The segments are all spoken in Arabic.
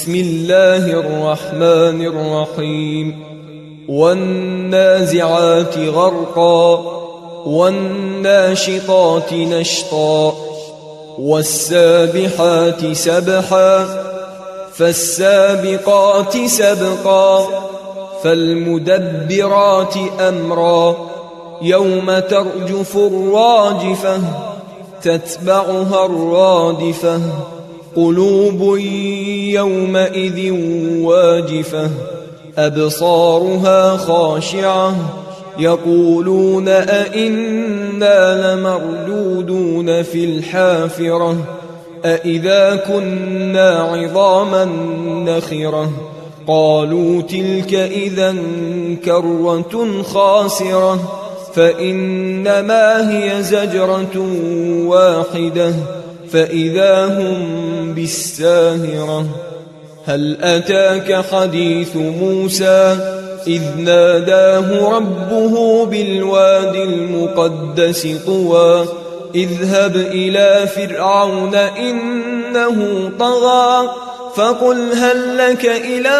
بسم الله الرحمن الرحيم والنازعات غرقا والناشطات نشطا والسابحات سبحا فالسابقات سبقا فالمدبرات أمرا يوم ترجف الراجفة تتبعها الرادفة قلوب يومئذ واجفة أبصارها خاشعة يقولون أئنا لمردودون في الحافرة أئذا كنا عظاما نخرة قالوا تلك إذا كرة خاسرة فإنما هي زجرة واحدة فإذا هم بالساهرة هل أتاك حديث موسى إذ ناداه ربه بالوادي المقدس طوى اذهب إلى فرعون إنه طغى فقل هل لك إلى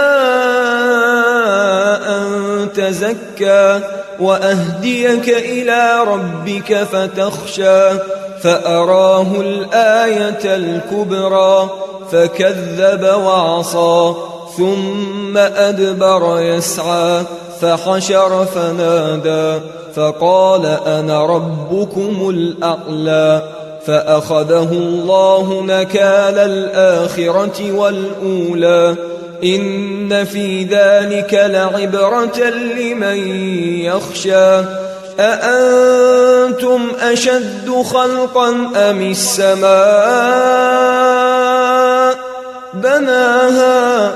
أن تزكى وأهديك إلى ربك فتخشى فأراه الآية الكبرى فكذب وعصى ثم أدبر يسعى فحشر فنادى فقال أنا ربكم الأعلى فأخذه الله نكال الآخرة والأولى إن في ذلك لعبرة لمن يخشى أأنتم أشد خلقا أم السماء بناها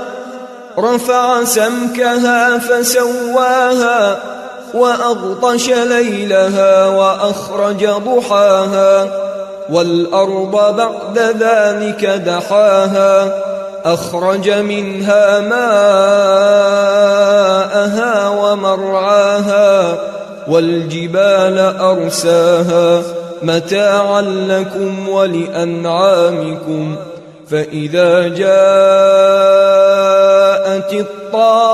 رفع سمكها فسواها وأغطش ليلها وأخرج ضحاها والأرض بعد ذلك دحاها أخرج منها ماءها ومرعاها والجبال أرساها متاعا لكم ولأنعامكم فإذا جاءت الطامة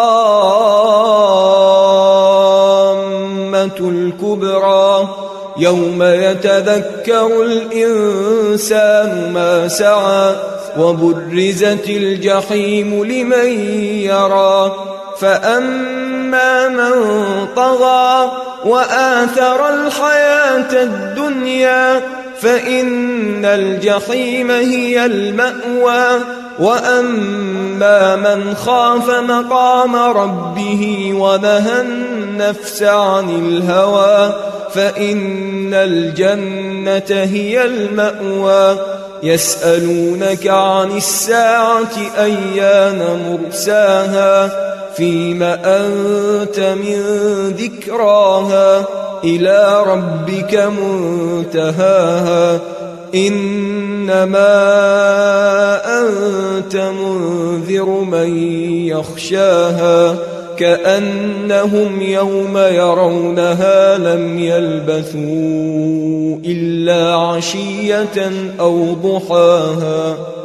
الكبرى يوم يتذكر الإنسان ما سعى وبرزت الجحيم لمن يرى فأما من طغى وآثر الحياة الدنيا فإن الجحيم هي المأوى وأما من خاف مقام ربه ونهى النفس عن الهوى فإن الجنة هي المأوى يسألونك عن الساعة أيان مرساها فيم أنت من ذكراها إلى ربك منتهاها إنما أنت منذر من يخشاها كأنهم يوم يرونها لم يلبثوا إلا عشية أو ضحاها